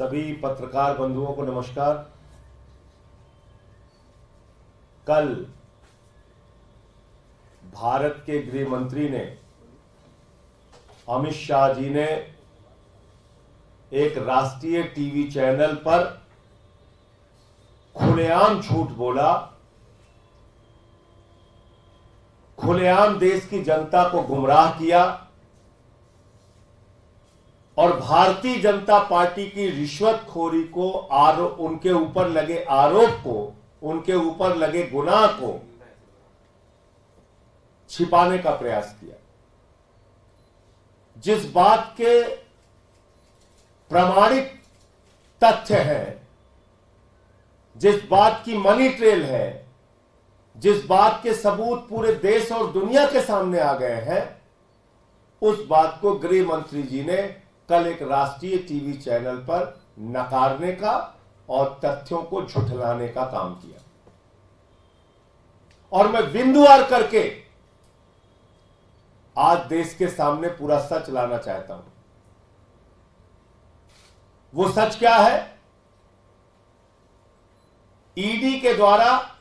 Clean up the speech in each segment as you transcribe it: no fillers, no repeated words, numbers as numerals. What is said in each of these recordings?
सभी पत्रकार बंधुओं को नमस्कार। कल भारत के गृह मंत्री ने अमित शाह जी ने एक राष्ट्रीय टीवी चैनल पर खुलेआम झूठ बोला, खुलेआम देश की जनता को गुमराह किया और भारतीय जनता पार्टी की रिश्वतखोरी को उनके ऊपर लगे आरोप को, उनके ऊपर लगे गुनाह को छिपाने का प्रयास किया। जिस बात के प्रामाणिक तथ्य है, जिस बात की मनी ट्रेल है, जिस बात के सबूत पूरे देश और दुनिया के सामने आ गए हैं, उस बात को गृह मंत्री जी ने कल एक राष्ट्रीय टीवी चैनल पर नकारने का और तथ्यों को झुठलाने का काम किया। और मैं बिंदुवार करके आज देश के सामने पूरा सच लाना चाहता हूं। वो सच क्या है? ईडी के द्वारा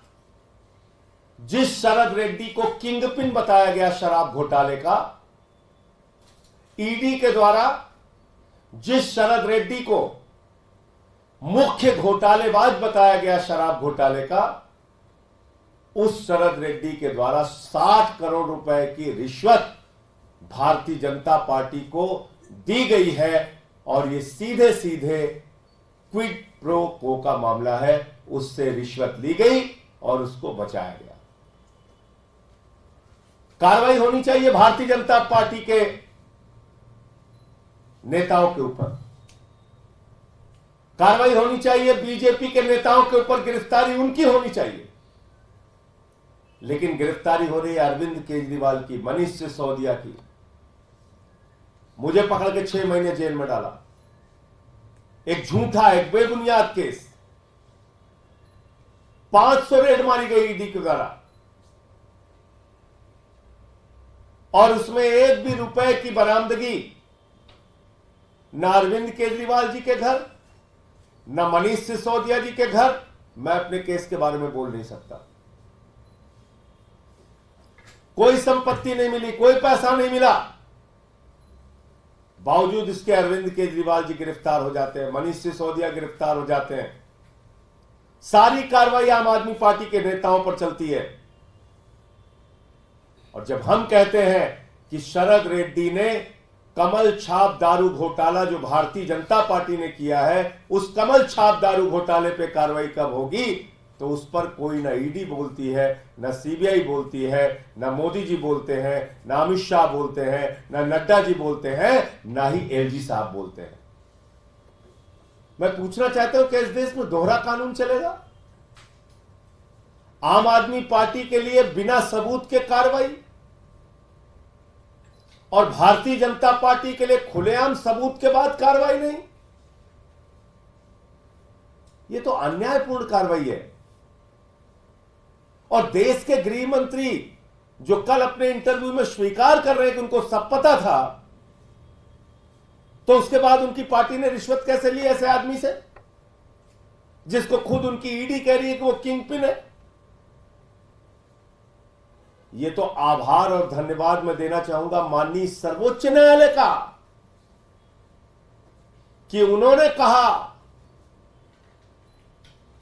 जिस शरद रेड्डी को किंगपिन बताया गया शराब घोटाले का, ईडी के द्वारा जिस शरद रेड्डी को मुख्य घोटालेबाज बताया गया शराब घोटाले का, उस शरद रेड्डी के द्वारा 60 करोड़ रुपए की रिश्वत भारतीय जनता पार्टी को दी गई है और ये सीधे सीधे क्विड प्रो को का मामला है। उससे रिश्वत ली गई और उसको बचाया गया। कार्रवाई होनी चाहिए भारतीय जनता पार्टी के नेताओं के ऊपर, कार्रवाई होनी चाहिए बीजेपी के नेताओं के ऊपर, गिरफ्तारी उनकी होनी चाहिए। लेकिन गिरफ्तारी हो रही है अरविंद केजरीवाल की, मनीष सिसोदिया की। मुझे पकड़ के 6 महीने जेल में डाला, एक झूठा, एक बेबुनियाद केस। 500 रेड मारी गई ईडी के द्वारा और उसमें एक भी रुपए की बरामदगी न अरविंद केजरीवाल जी के घर, न मनीष सिसोदिया जी के घर। मैं अपने केस के बारे में बोल नहीं सकता। कोई संपत्ति नहीं मिली, कोई पैसा नहीं मिला, बावजूद इसके अरविंद केजरीवाल जी गिरफ्तार हो जाते हैं, मनीष सिसोदिया गिरफ्तार हो जाते हैं। सारी कार्रवाई आम आदमी पार्टी के नेताओं पर चलती है। और जब हम कहते हैं कि शरद रेड्डी ने कमल छाप दारू घोटाला जो भारतीय जनता पार्टी ने किया है, उस कमल छाप दारू घोटाले पे कार्रवाई कब होगी, तो उस पर कोई ना ईडी बोलती है, ना सीबीआई बोलती है, ना मोदी जी बोलते हैं, ना अमित शाह बोलते हैं, ना नड्डा जी बोलते हैं, ना ही एलजी साहब बोलते हैं। मैं पूछना चाहता हूं कि इस देश में दोहरा कानून चलेगा? आम आदमी पार्टी के लिए बिना सबूत के कार्रवाई और भारतीय जनता पार्टी के लिए खुलेआम सबूत के बाद कार्रवाई नहीं। यह तो अन्यायपूर्ण कार्रवाई है। और देश के गृह मंत्री जो कल अपने इंटरव्यू में स्वीकार कर रहे हैं कि उनको सब पता था, तो उसके बाद उनकी पार्टी ने रिश्वत कैसे ली ऐसे आदमी से, जिसको खुद उनकी ईडी कह रही है कि वो किंगपिन है? ये तो आभार और धन्यवाद मैं देना चाहूंगा माननीय सर्वोच्च न्यायालय का कि उन्होंने कहा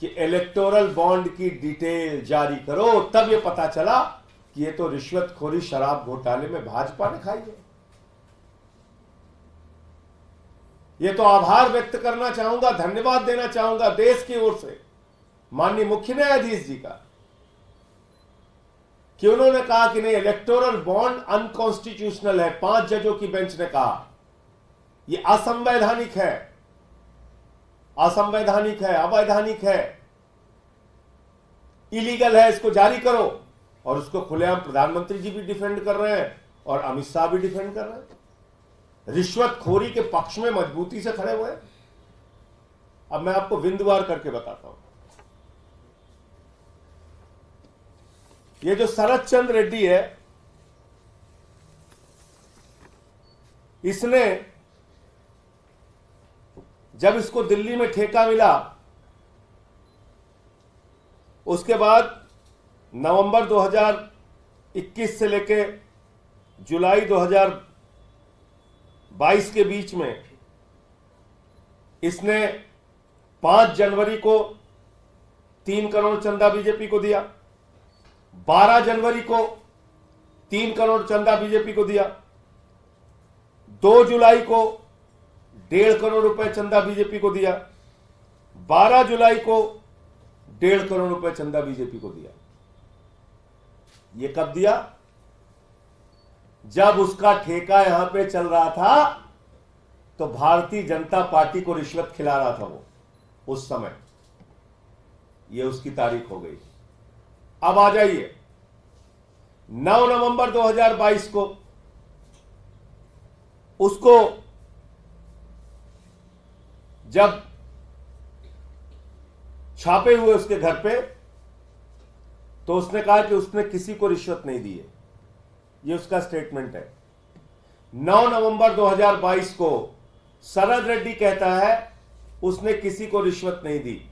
कि इलेक्टोरल बॉन्ड की डिटेल जारी करो। तब ये पता चला कि ये तो रिश्वतखोरी शराब घोटाले में भाजपा ने खाई है। ये तो आभार व्यक्त करना चाहूंगा, धन्यवाद देना चाहूंगा देश की ओर से माननीय मुख्य न्यायाधीश जी का कि उन्होंने कहा कि नहीं, इलेक्टोरल बॉन्ड अनकॉन्स्टिट्यूशनल है। 5 जजों की बेंच ने कहा यह असंवैधानिक है, असंवैधानिक है, अवैधानिक है, इलीगल है, इसको जारी करो। और उसको खुलेआम प्रधानमंत्री जी भी डिफेंड कर रहे हैं और अमित शाह भी डिफेंड कर रहे हैं। रिश्वतखोरी के पक्ष में मजबूती से खड़े हुए। अब मैं आपको बिंदुवार करके बताता हूं। ये जो शरद चंद्र रेड्डी है, इसने जब इसको दिल्ली में ठेका मिला, उसके बाद नवंबर 2021 से लेके जुलाई 2022 के बीच में इसने 5 जनवरी को 3 करोड़ चंदा बीजेपी को दिया, 12 जनवरी को 3 करोड़ चंदा बीजेपी को दिया, 2 जुलाई को 1.5 करोड़ रुपए चंदा बीजेपी को दिया, 12 जुलाई को 1.5 करोड़ रुपए चंदा बीजेपी को दिया। ये कब दिया? जब उसका ठेका यहां पे चल रहा था तो भारतीय जनता पार्टी को रिश्वत खिला रहा था वो उस समय। ये उसकी तारीख हो गई। अब आ जाइए 9 नवंबर 2022 को उसको जब छापे हुए उसके घर पे, तो उसने कहा कि उसने किसी को रिश्वत नहीं दी है। ये उसका स्टेटमेंट है। 9 नवंबर 2022 को शरद रेड्डी कहता है उसने किसी को रिश्वत नहीं दी।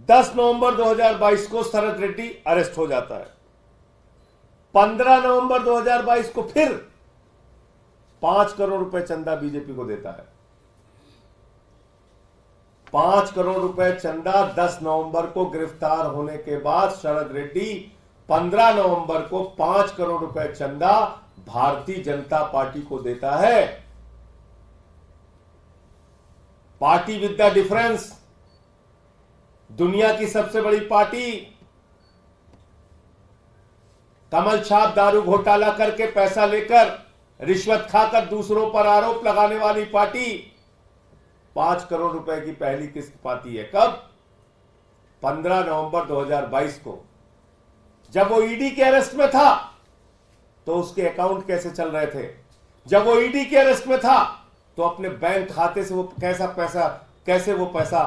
10 नवंबर 2022 को शरद रेड्डी अरेस्ट हो जाता है। 15 नवंबर 2022 को फिर 5 करोड़ रुपए चंदा बीजेपी को देता है। 5 करोड़ रुपए चंदा 10 नवंबर को गिरफ्तार होने के बाद शरद रेड्डी 15 नवंबर को 5 करोड़ रुपए चंदा भारतीय जनता पार्टी को देता है। पार्टी विद द डिफरेंस, दुनिया की सबसे बड़ी पार्टी, कमल छाप दारू घोटाला करके पैसा लेकर रिश्वत खाकर दूसरों पर आरोप लगाने वाली पार्टी 5 करोड़ रुपए की पहली किस्त पाती है। कब? 15 नवंबर 2022 को। जब वो ईडी के अरेस्ट में था तो उसके अकाउंट कैसे चल रहे थे? जब वो ईडी के अरेस्ट में था तो अपने बैंक खाते से वो कैसे वो पैसा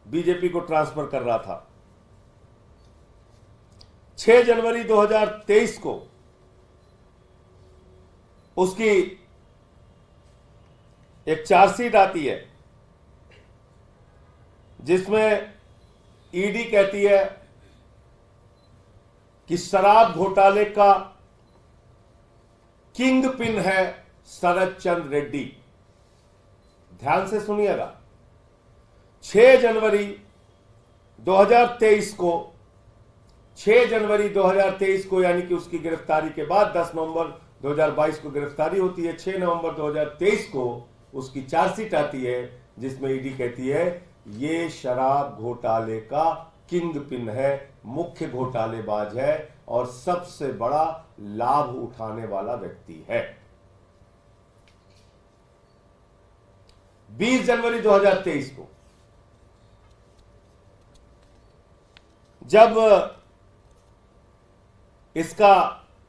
बीजेपी को ट्रांसफर कर रहा था। 6 जनवरी 2023 को उसकी एक चार्जशीट आती है जिसमें ईडी कहती है कि शराब घोटाले का किंग पिन है शरद चंद्र रेड्डी। ध्यान से सुनिएगा। 6 जनवरी 2023 को 6 जनवरी 2023 को यानी कि उसकी गिरफ्तारी के बाद 10 नवंबर 2022 को गिरफ्तारी होती है। 6 नवंबर 2023 को उसकी चार्जशीट आती है जिसमें ईडी कहती है ये शराब घोटाले का किंग पिन है, मुख्य घोटालेबाज है और सबसे बड़ा लाभ उठाने वाला व्यक्ति है। 20 जनवरी 2023 को जब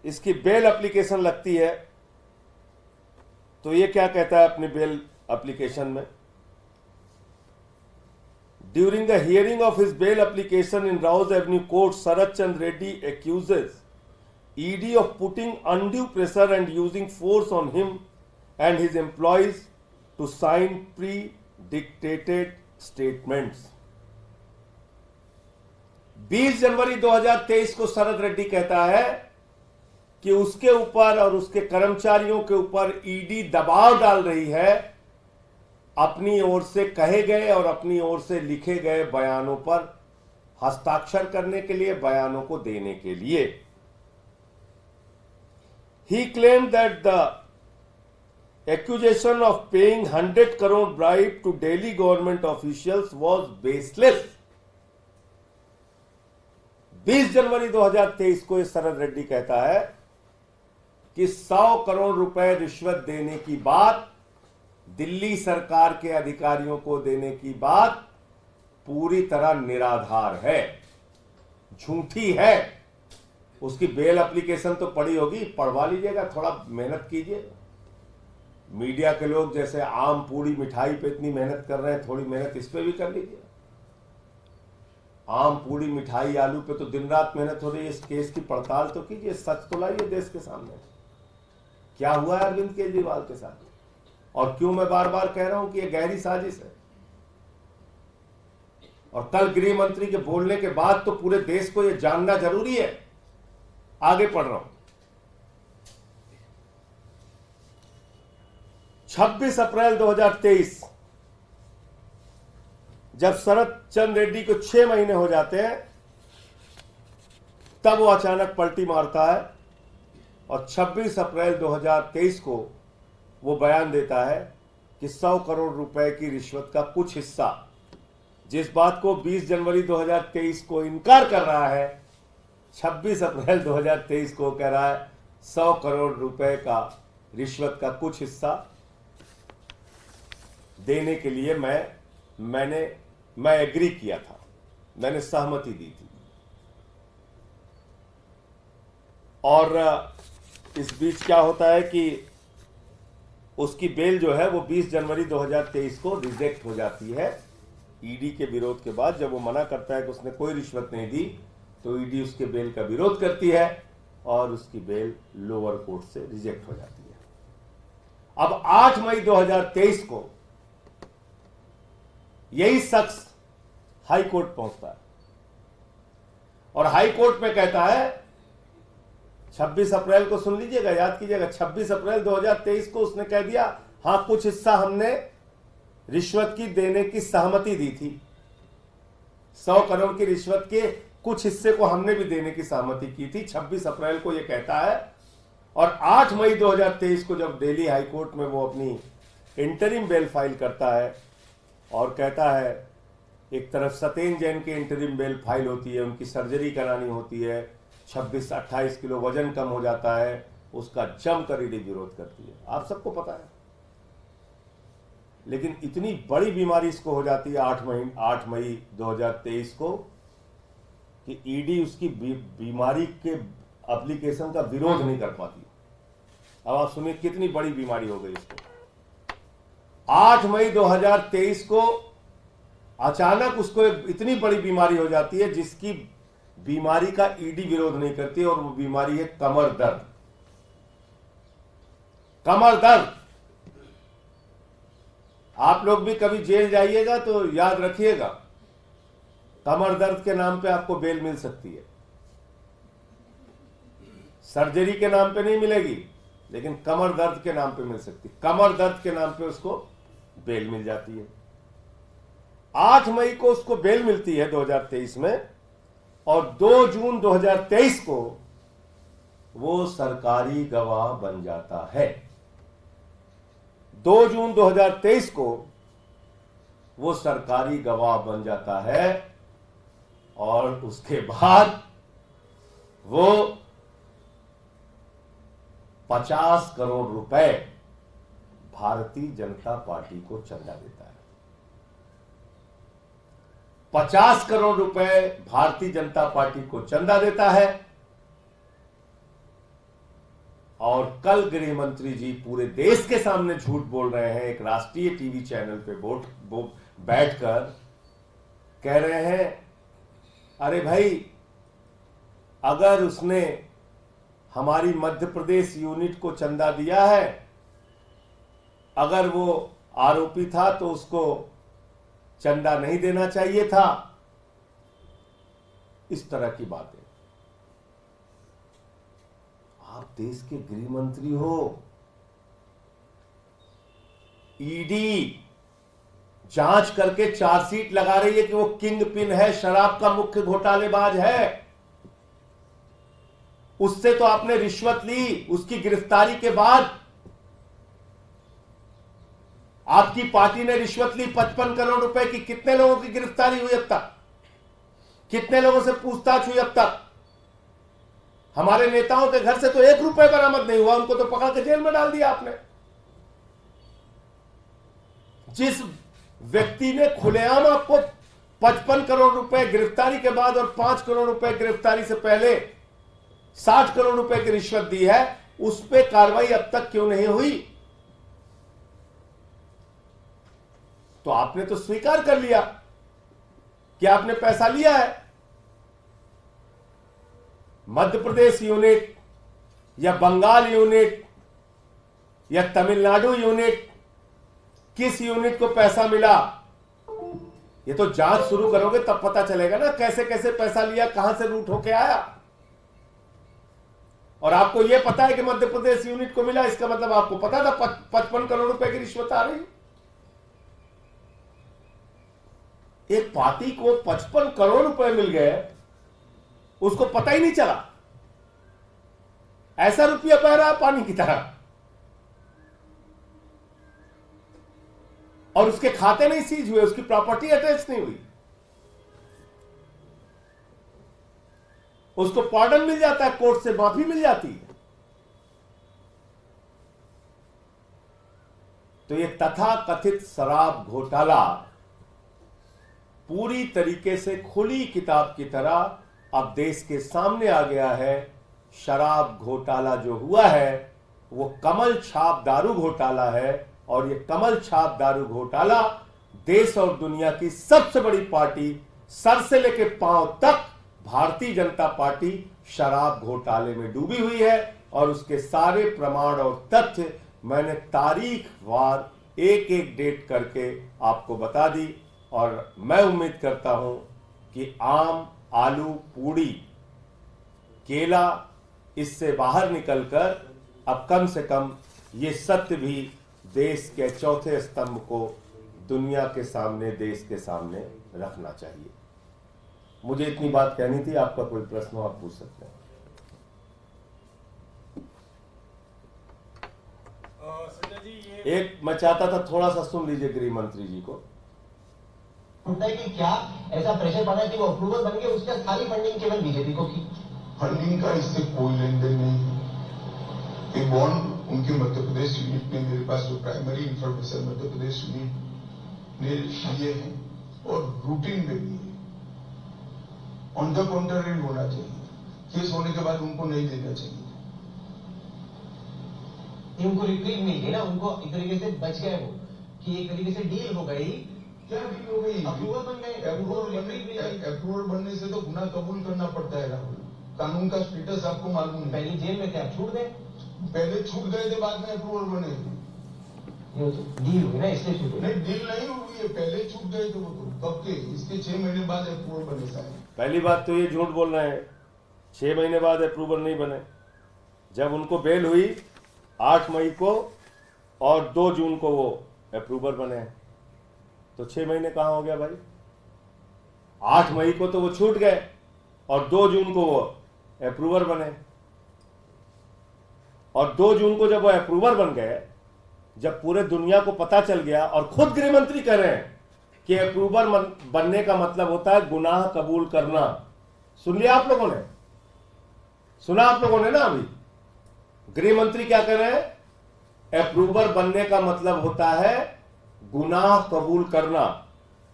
इसकी बेल एप्लीकेशन लगती है तो ये क्या कहता है अपनी बेल एप्लीकेशन में? During the hearing of his bail application in Rouse Avenue Court, Sharad Chandra Reddy accuses ED of putting undue pressure and using force on him and his employees to sign pre-dictated statements. 20 जनवरी 2023 को शरद रेड्डी कहता है कि उसके ऊपर और उसके कर्मचारियों के ऊपर ईडी दबाव डाल रही है अपनी ओर से कहे गए और अपनी ओर से लिखे गए बयानों पर हस्ताक्षर करने के लिए, बयानों को देने के लिए। He claimed that the accusation of paying 100 crore bribe to Delhi government officials was baseless. 20 जनवरी 2023 को शरद रेड्डी कहता है कि 100 करोड़ रुपए रिश्वत देने की बात, दिल्ली सरकार के अधिकारियों को देने की बात पूरी तरह निराधार है, झूठी है। उसकी बेल एप्लीकेशन तो पड़ी होगी, पढ़वा लीजिएगा, थोड़ा मेहनत कीजिए। मीडिया के लोग जैसे आम पूड़ी मिठाई पे इतनी मेहनत कर रहे हैं, थोड़ी मेहनत इस पे भी कर लीजिए। आम पूड़ी मिठाई आलू पे तो दिन रात मेहनत हो रही है, इस केस की पड़ताल तो कीजिए, सच तो लाइए देश के सामने। क्या हुआ है अरविंद केजरीवाल के साथ? और क्यों मैं बार बार कह रहा हूं कि यह गहरी साजिश है। और कल गृह मंत्री के बोलने के बाद तो पूरे देश को यह जानना जरूरी है। आगे पढ़ रहा हूं। 26 अप्रैल 2023 जब शरद चंद्र रेड्डी को 6 महीने हो जाते हैं, तब वो अचानक पलटी मारता है और 26 अप्रैल 2023 को वो बयान देता है कि 100 करोड़ रुपए की रिश्वत का कुछ हिस्सा, जिस बात को 20 जनवरी 2023 को इनकार कर रहा है, 26 अप्रैल 2023 को कह रहा है 100 करोड़ रुपए का रिश्वत का कुछ हिस्सा देने के लिए मैं एग्री किया था, मैंने सहमति दी थी। और इस बीच क्या होता है कि उसकी बेल जो है वो 20 जनवरी 2023 को रिजेक्ट हो जाती है ईडी के विरोध के बाद। जब वो मना करता है कि उसने कोई रिश्वत नहीं दी, तो ईडी उसके बेल का विरोध करती है और उसकी बेल लोअर कोर्ट से रिजेक्ट हो जाती है। अब 8 मई 2023 को यही शख्स हाई कोर्ट पहुंचता है और हाई कोर्ट में कहता है, 26 अप्रैल को सुन लीजिएगा, याद कीजिएगा, 26 अप्रैल 2023 को उसने कह दिया हां कुछ हिस्सा हमने रिश्वत की देने की सहमति दी थी, 100 करोड़ की रिश्वत के कुछ हिस्से को हमने भी देने की सहमति की थी। 26 अप्रैल को यह कहता है और 8 मई 2023 को जब दिल्ली हाई कोर्ट में वो अपनी इंटरिम बेल फाइल करता है और कहता है, एक तरफ सत्येंद्र जैन की इंटरिम बेल फाइल होती है, उनकी सर्जरी करानी होती है, 26-28 किलो वजन कम हो जाता है, उसका जमकर ईडी विरोध करती है, आप सबको पता है। लेकिन इतनी बड़ी बीमारी इसको हो जाती है 8 मई 2023 को कि ईडी उसकी बीमारी के एप्लीकेशन का विरोध नहीं कर पाती। अब आप सुनिए कितनी बड़ी बीमारी हो गई इसको। 8 मई 2023 को अचानक उसको इतनी बड़ी बीमारी हो जाती है जिसकी बीमारी का ईडी विरोध नहीं करती, और वो बीमारी है कमर दर्द। कमर दर्द, आप लोग भी कभी जेल जाइएगा तो याद रखिएगा, कमर दर्द के नाम पे आपको बेल मिल सकती है। सर्जरी के नाम पे नहीं मिलेगी, लेकिन कमर दर्द के नाम पे मिल सकती है। कमर दर्द के नाम पे उसको बेल मिल जाती है। 8 मई को उसको बेल मिलती है 2023 में, और 2 जून 2023 को वो सरकारी गवाह बन जाता है। 2 जून 2023 को वो सरकारी गवाह बन जाता है और उसके बाद वो 50 करोड़ रुपए भारतीय जनता पार्टी को चंदा देता है। 50 करोड़ रुपए भारतीय जनता पार्टी को चंदा देता है। और कल गृह मंत्री जी पूरे देश के सामने झूठ बोल रहे हैं, एक राष्ट्रीय टीवी चैनल पे बैठकर कह रहे हैं, अरे भाई अगर उसने हमारी मध्य प्रदेश यूनिट को चंदा दिया है, अगर वो आरोपी था तो उसको चंदा नहीं देना चाहिए था, इस तरह की बातें। आप देश के गृह मंत्री हो, ईडी जांच करके चार्जशीट लगा रही है कि वो किंग पिन है, शराब का मुख्य घोटालेबाज है। उससे तो आपने रिश्वत ली, उसकी गिरफ्तारी के बाद आपकी पार्टी ने रिश्वत ली 55 करोड़ रुपए की। कितने लोगों की गिरफ्तारी हुई अब तक? कितने लोगों से पूछताछ हुई अब तक? हमारे नेताओं के घर से तो 1 रुपए बरामद नहीं हुआ, उनको तो पकड़ के जेल में डाल दिया आपने। जिस व्यक्ति ने खुलेआम आपको 55 करोड़ रुपए गिरफ्तारी के बाद और 5 करोड़ रुपए गिरफ्तारी से पहले 60 करोड़ रुपए की रिश्वत दी है, उस पर कार्रवाई अब तक क्यों नहीं हुई? तो आपने तो स्वीकार कर लिया कि आपने पैसा लिया है। मध्य प्रदेश यूनिट या बंगाल यूनिट या तमिलनाडु यूनिट किस यूनिट को पैसा मिला, ये तो जांच शुरू करोगे तब पता चलेगा ना, कैसे कैसे पैसा लिया, कहां से रूट होके आया। और आपको यह पता है कि मध्य प्रदेश यूनिट को मिला, इसका मतलब आपको पता था 55 करोड़ रुपए की रिश्वत आ रही। एक पार्टी को 55 करोड़ रुपए मिल गए, उसको पता ही नहीं चला। ऐसा रुपया बह रहा पानी की तरह, और उसके खाते नहीं सीज हुए, उसकी प्रॉपर्टी अटैच नहीं हुई, उसको पार्डन मिल जाता है, कोर्ट से माफी मिल जाती है। तो ये तथाकथित शराब घोटाला पूरी तरीके से खुली किताब की तरह अब देश के सामने आ गया है। शराब घोटाला जो हुआ है वो कमल छाप दारू घोटाला है, और ये कमल छाप दारू घोटाला देश और दुनिया की सबसे बड़ी पार्टी, सर से लेकर पांव तक भारतीय जनता पार्टी शराब घोटाले में डूबी हुई है। और उसके सारे प्रमाण और तथ्य मैंने तारीख वार एक एक डेट करके आपको बता दी। और मैं उम्मीद करता हूं कि आम, आलू, पूड़ी, केला इससे बाहर निकलकर अब कम से कम ये सत्य भी देश के चौथे स्तंभ को दुनिया के सामने, देश के सामने रखना चाहिए। मुझे इतनी बात कहनी थी। आपका कोई प्रश्न हो आप पूछ सकते हैं। एक मैं चाहता था थोड़ा सा सुन लीजिए गृह मंत्री जी को। होता है कि क्या ऐसा प्रेशर पड़ा कि वो अप्रूवल बन गए, उसका सारी फंडिंग केवल बीजेपी को की। फंडिंग का इससे कोई लेन देन नहीं है। ये बॉन्ड उनके मध्य प्रदेश यूनिट ने, मेरे पास जो primary information Madhya Pradesh unit ने लिए हैं और रूटीन में भी है। ऑन द कॉन्ट्ररी होना चाहिए, केस होने के बाद उनको नहीं देना चाहिए। उनको रिट्रीव मिल गई ना, उनको एक तरीके से बच गए वो, कि एक तरीके से डील हो गई। क्या डील हो गई? अप्रूवल बन गए। अप्रूवल बनने से तो गुनाह कबूल करना पड़ता है राहुल। कानून का स्टेटस आपको मालूम है। पहले जेल में थे, अब छूट गए। पहले छूट गए थे, बाद में अप्रूवल बने। डील हुई ना, इसलिए छूट। नहीं, डील नहीं हुई है, पहले छूट गए थे वो तो। कब के? इसके 6 महीने बाद अप्रूवल बने साहब। पहली बात तो ये झूठ बोल रहे हैं, 6 महीने बाद अप्रूवल नहीं बने। जब उनको बेल हुई 8 मई को और 2 जून को वो अप्रूवल बने, तो 6 महीने कहां हो गया भाई? 8 मई को तो वो छूट गए और 2 जून को वो अप्रूवल बने। और 2 जून को जब वो अप्रूवल बन गए, जब पूरे दुनिया को पता चल गया, और खुद गृह मंत्री कह रहे हैं कि अप्रूवल बनने का मतलब होता है गुनाह कबूल करना। सुन लिया आप लोगों ने? सुना आप लोगों ने ना? अभी गृह मंत्री क्या कह रहे हैं? अप्रूवल बनने का मतलब होता है गुनाह कबूल करना।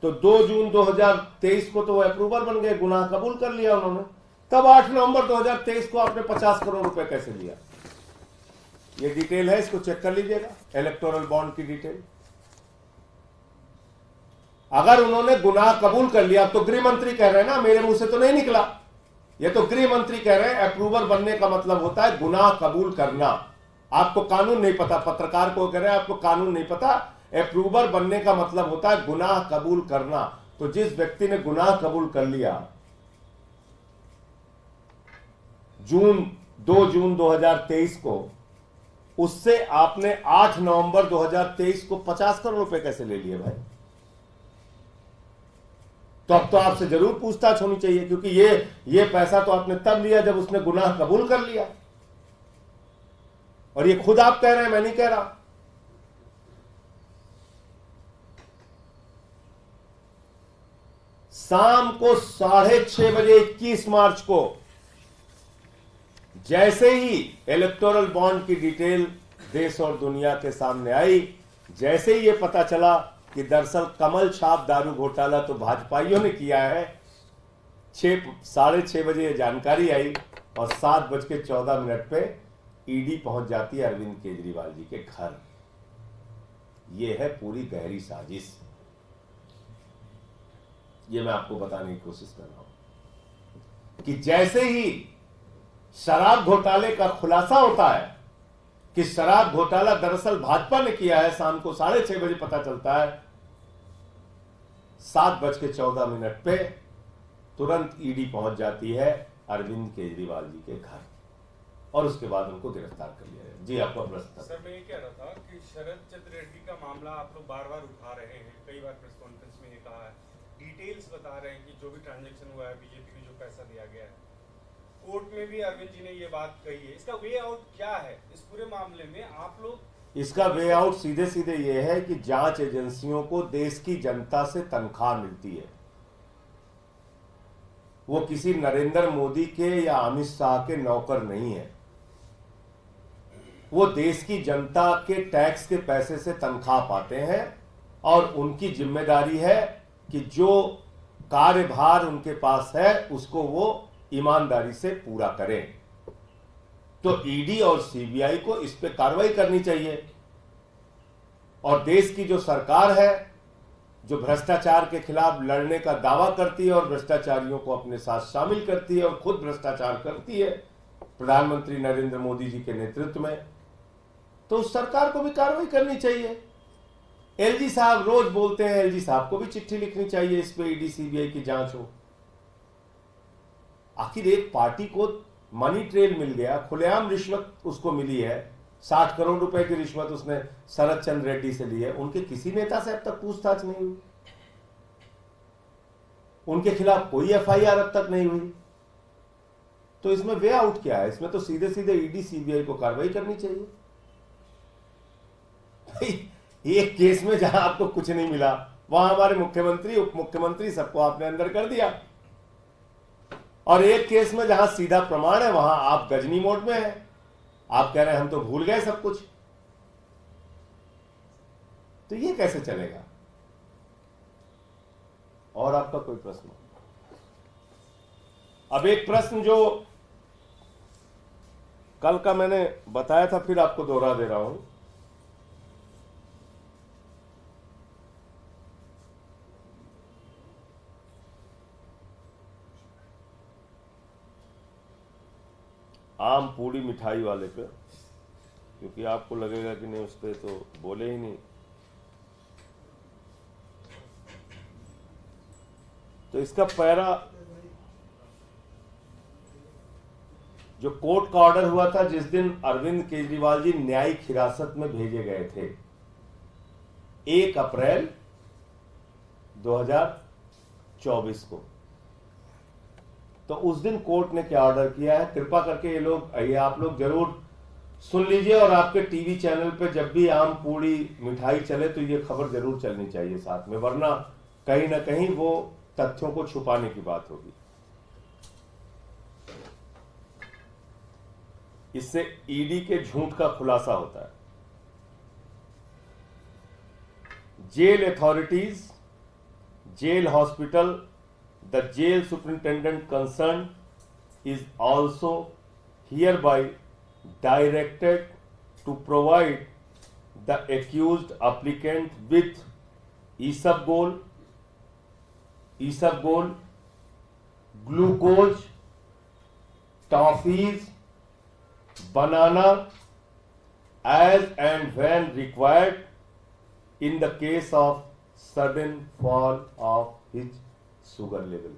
तो 2 जून 2023 को तो वो अप्रूवल बन गए, गुनाह कबूल कर लिया उन्होंने। तब 8 नवंबर 2023 को आपने 50 करोड़ रुपए कैसे लिया? ये डिटेल है, इसको चेक कर लीजिएगा, इलेक्टोरल बॉन्ड की डिटेल। अगर उन्होंने गुनाह कबूल कर लिया, तो गृह मंत्री कह रहे हैं ना, मेरे मुंह से तो नहीं निकला, ये तो गृह मंत्री कह रहे हैं अप्रूवल बनने का मतलब होता है गुनाह कबूल करना। आपको कानून नहीं पता, पत्रकार को कह रहे हैं आपको कानून नहीं पता, अप्रूवल बनने का मतलब होता है गुनाह कबूल करना। तो जिस व्यक्ति ने गुनाह कबूल कर लिया 2 जून 2023 को, उससे आपने 8 नवंबर 2023 को 50 करोड़ रुपए कैसे ले लिए भाई? तो अब तो आपसे जरूर पूछताछ होनी चाहिए, क्योंकि ये पैसा तो आपने तब लिया जब उसने गुनाह कबूल कर लिया। और ये खुद आप कह रहे हैं, मैं नहीं कह रहा। शाम को 6:30 बजे 21 मार्च को जैसे ही इलेक्टोरल बॉन्ड की डिटेल देश और दुनिया के सामने आई, जैसे ही ये पता चला कि दरअसल कमल छाप दारू घोटाला तो भाजपाइयों ने किया है, 6:30 बजे जानकारी आई और 7:14 पे ईडी पहुंच जाती है अरविंद केजरीवाल जी के घर। यह है पूरी गहरी साजिश। ये मैं आपको बताने की कोशिश कर रहा हूं कि जैसे ही शराब घोटाले का खुलासा होता है, कि शराब घोटाला दरअसल भाजपा ने किया है, शाम को 6:30 बजे पता चलता है। 7:14 पे तुरंत ईडी पहुंच जाती है अरविंद केजरीवाल जी के घर और उसके बाद उनको गिरफ्तार कर लिया गया। जी, आपका प्रश्न। सर, मैं ये कह रहा था कि शरद चंद्र रेड्डी का मामला आप लोग बार बार उठा रहे हैं, कई बार प्रेस कॉन्फ्रेंस में ये कहा है, डिटेल्स बता रहे हैं कि जो भी ट्रांजैक्शन हुआ है, बीजेपी को जो पैसा दिया गया है, कोर्ट में भी अरविंद जी ने ये बात कही है। इसका वे आउट क्या है इस पूरे मामले में? आप लोग इसका वे आउट सीधे सीधे ये है कि जांच एजेंसियों को देश की जनता से तनख्वाह मिलती है। वो किसी नरेंद्र मोदी के या अमित शाह के नौकर नहीं है। वो देश की जनता के टैक्स के पैसे से तनख्वाह पाते हैं और उनकी जिम्मेदारी है कि जो कार्यभार उनके पास है उसको वो ईमानदारी से पूरा करें। तो ईडी और सीबीआई को इस पे कार्रवाई करनी चाहिए और देश की जो सरकार है जो भ्रष्टाचार के खिलाफ लड़ने का दावा करती है और भ्रष्टाचारियों को अपने साथ शामिल करती है और खुद भ्रष्टाचार करती है प्रधानमंत्री नरेंद्र मोदी जी के नेतृत्व में, तो उस सरकार को भी कार्रवाई करनी चाहिए। एलजी साहब रोज बोलते हैं, एलजी साहब को भी चिट्ठी लिखनी चाहिए इस पे ईडी सीबीआई की जांच हो। आखिर एक पार्टी को मनी ट्रेल मिल गया, खुलेआम रिश्वत उसको मिली है, 60 करोड़ रुपए की रिश्वत उसने शरद चंद्र रेड्डी से ली है। उनके किसी नेता से अब तक पूछताछ नहीं हुई, उनके खिलाफ कोई एफआईआर अब तक नहीं हुई। तो इसमें वे आउट क्या है? इसमें तो सीधे सीधे ईडी सीबीआई को कार्रवाई करनी चाहिए। एक केस में जहां आपको कुछ नहीं मिला वहां हमारे मुख्यमंत्री उप मुख्यमंत्री सबको आपने अंदर कर दिया, और एक केस में जहां सीधा प्रमाण है वहां आप गजनी मोड में हैं। आप कह रहे हैं हम तो भूल गए सब कुछ। तो ये कैसे चलेगा? और आपका कोई प्रश्न? अब एक प्रश्न जो कल का मैंने बताया था फिर आपको दोहरा दे रहा हूं। आम पूड़ी मिठाई वाले पे, क्योंकि आपको लगेगा कि नहीं उस पे तो बोले ही नहीं। तो इसका पैरा जो कोर्ट का ऑर्डर हुआ था जिस दिन अरविंद केजरीवाल जी न्यायिक हिरासत में भेजे गए थे 1 अप्रैल 2024 को, तो उस दिन कोर्ट ने क्या ऑर्डर किया है, कृपा करके ये आप लोग जरूर सुन लीजिए और आपके टीवी चैनल पे जब भी आम पूड़ी मिठाई चले तो ये खबर जरूर चलनी चाहिए साथ में, वरना कहीं ना कहीं वो तथ्यों को छुपाने की बात होगी। इससे ईडी के झूठ का खुलासा होता है। Jail authorities, jail hospital, the jail superintendent concerned is also hereby directed to provide the accused applicant with isabgol, glucose, toffees, banana as and when required in the case of sudden fall of his sugar level.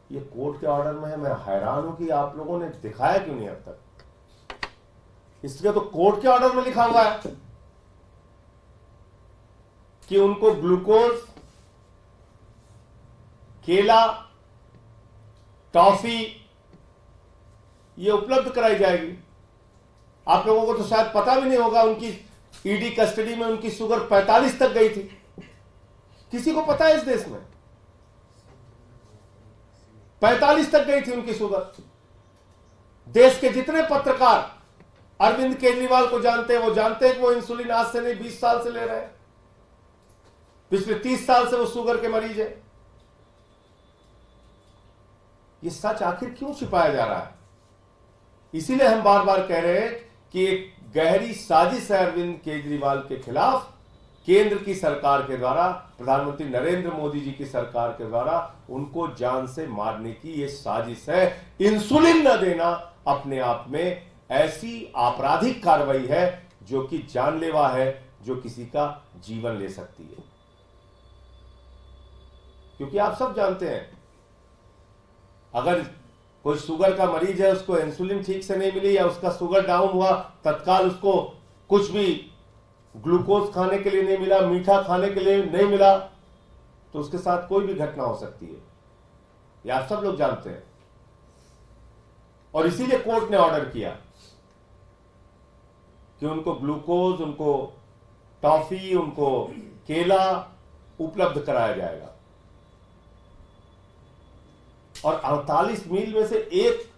ये court के order में है। मैं हैरान हूं कि आप लोगों ने दिखाया क्यों नहीं अब तक। इसलिए तो कोर्ट के ऑर्डर में लिखा हुआ है कि उनको ग्लूकोज, केला, टॉफी ये उपलब्ध कराई जाएगी। आप लोगों को तो शायद पता भी नहीं होगा, उनकी ईडी कस्टडी में उनकी शुगर 45 तक गई थी। किसी को पता है इस देश में? 45 तक गई थी उनकी शुगर। देश के जितने पत्रकार अरविंद केजरीवाल को जानते हैं वो जानते हैं कि वो इंसुलिन आज से नहीं 20 साल से ले रहे हैं। पिछले 30 साल से वो शुगर के मरीज है। ये सच आखिर क्यों छिपाया जा रहा है? इसीलिए हम बार बार कह रहे हैं कि एक गहरी साजिश है अरविंद केजरीवाल के खिलाफ, केंद्र की सरकार के द्वारा, प्रधानमंत्री नरेंद्र मोदी जी की सरकार के द्वारा उनको जान से मारने की ये साजिश है। इंसुलिन न देना अपने आप में ऐसी आपराधिक कार्रवाई है जो कि जानलेवा है, जो किसी का जीवन ले सकती है। क्योंकि आप सब जानते हैं, अगर कोई शुगर का मरीज है, उसको इंसुलिन ठीक से नहीं मिली या उसका शुगर डाउन हुआ, तत्काल उसको कुछ भी ग्लूकोज खाने के लिए नहीं मिला, मीठा खाने के लिए नहीं मिला, तो उसके साथ कोई भी घटना हो सकती है। ये आप सब लोग जानते हैं। और इसीलिए कोर्ट ने ऑर्डर किया कि उनको ग्लूकोज, उनको टॉफी, उनको केला उपलब्ध कराया जाएगा। और 48 मील में से एक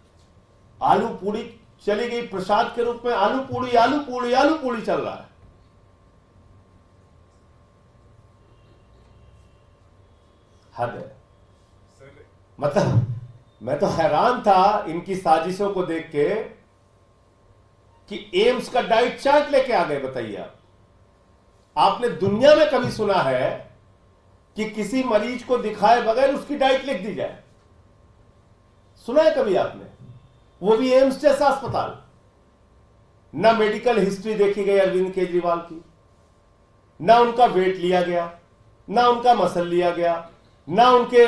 आलू पूड़ी चली गई प्रसाद के रूप में। आलू पूड़ी, आलू पूड़ी, आलू पूड़ी चल रहा है। हद है। मतलब मैं तो हैरान था इनकी साजिशों को देख के कि एम्स का डाइट चार्ट लेके आ गए। बताइए आप, आपने दुनिया में कभी सुना है कि किसी मरीज को दिखाए बगैर उसकी डाइट लिख दी जाए? सुना है कभी आपने? वो भी एम्स जैसा अस्पताल। ना मेडिकल हिस्ट्री देखी गई अरविंद केजरीवाल की, ना उनका वेट लिया गया, ना उनका मसल लिया गया, ना उनके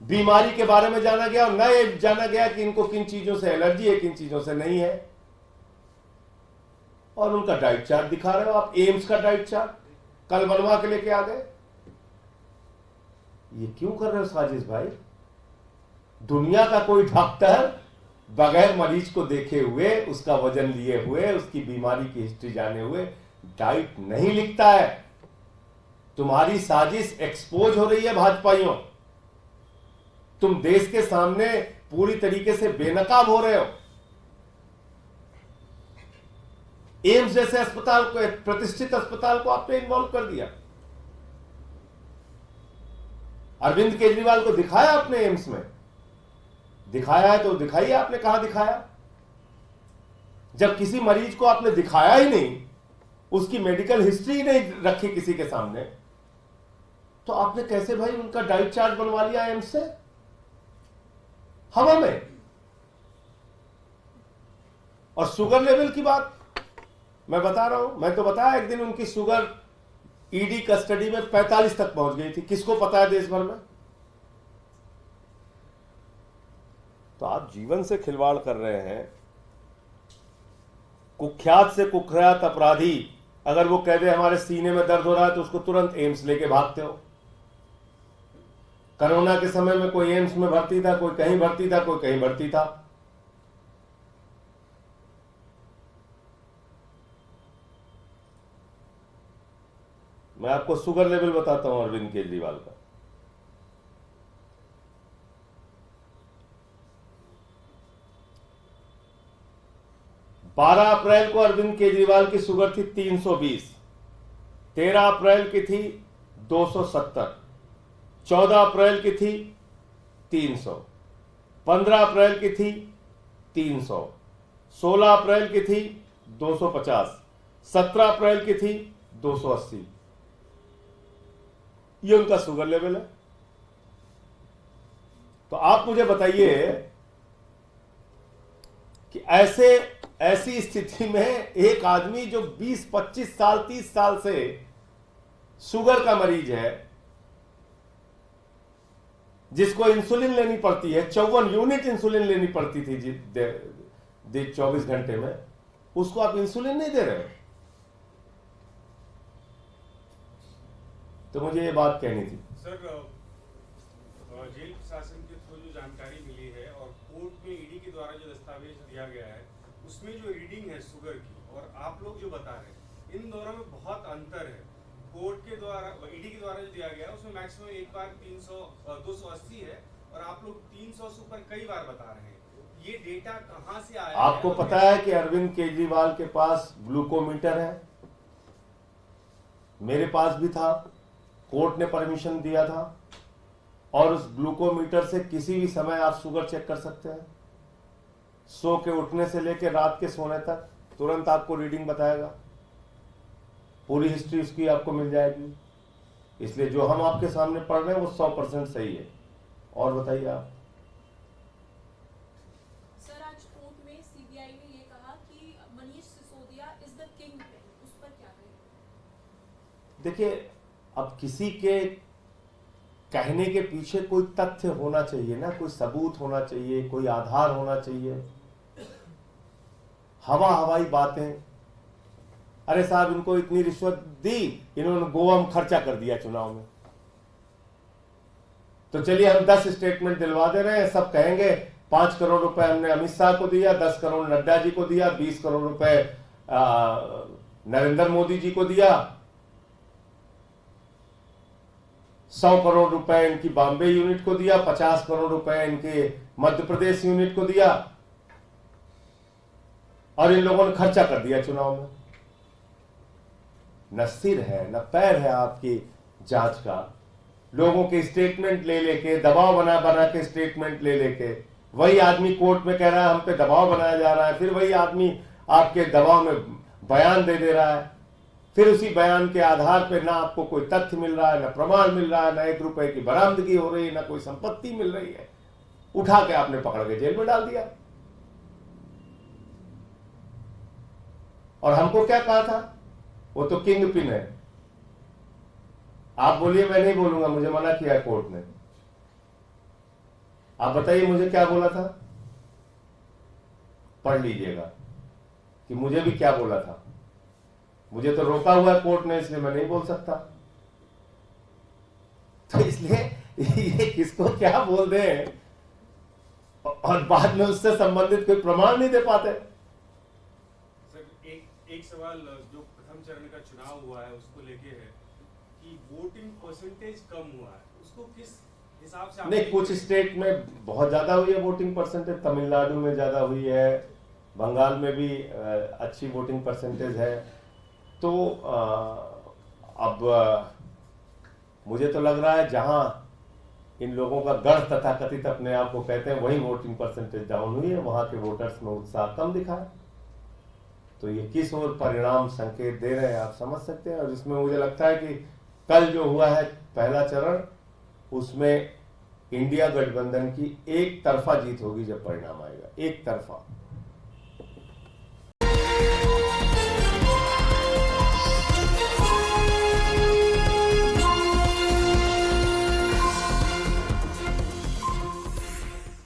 बीमारी के बारे में जाना गया, और ना ये जाना गया कि इनको किन चीजों से एलर्जी है, किन चीजों से नहीं है। और उनका डाइट चार्ट दिखा रहे हो आप, एम्स का डाइट चार्ट कल बनवा के लेके आ गए। ये क्यों कर रहे हो साजिश भाई? दुनिया का कोई डॉक्टर बगैर मरीज को देखे हुए, उसका वजन लिए हुए, उसकी बीमारी की हिस्ट्री जाने हुए डाइट नहीं लिखता है। तुम्हारी साजिश एक्सपोज हो रही है भाजपाइयों। तुम देश के सामने पूरी तरीके से बेनकाब हो रहे हो। एम्स जैसे अस्पताल को, प्रतिष्ठित अस्पताल को आपने इन्वॉल्व कर दिया। अरविंद केजरीवाल को दिखाया आपने एम्स में? दिखाया है तो दिखाइए, आपने कहां दिखाया? जब किसी मरीज को आपने दिखाया ही नहीं, उसकी मेडिकल हिस्ट्री नहीं रखी किसी के सामने, तो आपने कैसे भाई उनका डाइट चार्ट बनवा लिया एम्स से? हवा में। और शुगर लेवल की बात मैं बता रहा हूं, मैं तो बताया एक दिन उनकी शुगर ईडी कस्टडी में 45 तक पहुंच गई थी। किसको पता है देश भर में? तो आप जीवन से खिलवाड़ कर रहे हैं। कुख्यात से कुख्यात अपराधी अगर वो कह दे हमारे सीने में दर्द हो रहा है तो उसको तुरंत एम्स लेके भागते हो। कोरोना के समय में कोई एम्स में भर्ती था, कोई कहीं भर्ती था, कोई कहीं भर्ती था। मैं आपको शुगर लेवल बताता हूं अरविंद केजरीवाल का। बारह अप्रैल को अरविंद केजरीवाल की शुगर थी 320, 13 अप्रैल की थी 270, 14 अप्रैल की थी 300, 15 अप्रैल की थी 300, 16 अप्रैल की थी 250, 17 अप्रैल की थी 280। ये उनका शुगर लेवल है। तो आप मुझे बताइए कि ऐसी स्थिति में एक आदमी जो 20, 25 साल, 30 साल से शुगर का मरीज है, जिसको इंसुलिन लेनी पड़ती है, 54 यूनिट इंसुलिन लेनी पड़ती थी 24 घंटे में, उसको आप इंसुलिन नहीं दे रहे। तो मुझे ये बात कहनी थी। सर, जेल प्रशासन के थ्रू जो जानकारी मिली है और कोर्ट में ईडी के द्वारा जो दस्तावेज दिया गया है, उसमें जो रीडिंग है शुगर की और आप लोग जो बता रहे हैं, इन दोनों में बहुत अंतर है। कोर्ट के द्वारा, ईडी के द्वारा जो दिया गया है, उसमें मैक्सिमम एक बार 280 है और आप लोग 300 से ऊपर कई बार बता रहे हैं। ये डेटा कहां से आया? आपको पता है कि अरविंद केजरीवाल के पास ग्लूकोमीटर है, मेरे पास भी था, कोर्ट ने परमिशन दिया था, और उस ग्लूकोमीटर से किसी भी समय आप शुगर चेक कर सकते हैं। सो के उठने से लेकर रात के सोने तक तुरंत आपको रीडिंग बताएगा, पूरी हिस्ट्री उसकी आपको मिल जाएगी। इसलिए जो हम आपके सामने पढ़ रहे हैं वो 100% सही है। और बताइए आप। सर, आज कोर्ट में सीबीआई ने ये कहा कि देखिए, अब किसी के कहने के पीछे कोई तथ्य होना चाहिए ना, कोई सबूत होना चाहिए, कोई आधार होना चाहिए। हवाई बातें, अरे साहब इनको इतनी रिश्वत दी, इन्होंने गोवा में खर्चा कर दिया चुनाव में। तो चलिए हम 10 स्टेटमेंट दिलवा दे रहे हैं, सब कहेंगे 5 करोड़ रुपए हमने अमित शाह को दिया, 10 करोड़ नड्डा जी को दिया, 20 करोड़ रुपए नरेंद्र मोदी जी को दिया, 100 करोड़ रुपए इनकी बॉम्बे यूनिट को दिया, 50 करोड़ रुपए इनके मध्य प्रदेश यूनिट को दिया, और इन लोगों ने खर्चा कर दिया चुनाव में। न सिर है न पैर है आपकी जांच का। लोगों के स्टेटमेंट ले लेके, दबाव बना बना के स्टेटमेंट ले लेके, वही आदमी कोर्ट में कह रहा है हम पे दबाव बनाया जा रहा है, फिर वही आदमी आपके दबाव में बयान दे रहा है, फिर उसी बयान के आधार पे ना आपको कोई तथ्य मिल रहा है, ना प्रमाण मिल रहा है, ना 1 रुपए की बरामदगी हो रही है, ना कोई संपत्ति मिल रही है, उठा के आपने पकड़ के जेल में डाल दिया। और हमको क्या कहा था, वो तो किंग पिन है। आप बोलिए, मैं नहीं बोलूंगा, मुझे मना किया कोर्ट ने। आप बताइए मुझे क्या बोला था, पढ़ लीजिएगा कि मुझे भी क्या बोला था। मुझे तो रोका हुआ है कोर्ट ने, इसलिए मैं नहीं बोल सकता। तो इसलिए ये किसको क्या बोल दे और बाद में उससे संबंधित कोई प्रमाण नहीं दे पाते। सर एक सवाल जो प्रथम चरण का चुनाव हुआ है उसको लेके है कि वोटिंग परसेंटेज कम हुआ है, उसको किस हिसाब से? नहीं, कुछ स्टेट में बहुत ज्यादा हुई है वोटिंग परसेंटेज, तमिलनाडु में ज्यादा हुई है, बंगाल में भी अच्छी वोटिंग परसेंटेज है। तो अब मुझे तो लग रहा है जहां इन लोगों का गढ़ तथा कथित अपने आप को कहते हैं वही वोटिंग परसेंटेज डाउन हुई है, वहां के वोटर्स में उत्साह कम दिखा है। तो ये किस ओर परिणाम संकेत दे रहे हैं आप समझ सकते हैं। और इसमें मुझे लगता है कि कल जो हुआ है पहला चरण, उसमें इंडिया गठबंधन की एक तरफा जीत होगी जब परिणाम आएगा, एक तरफा।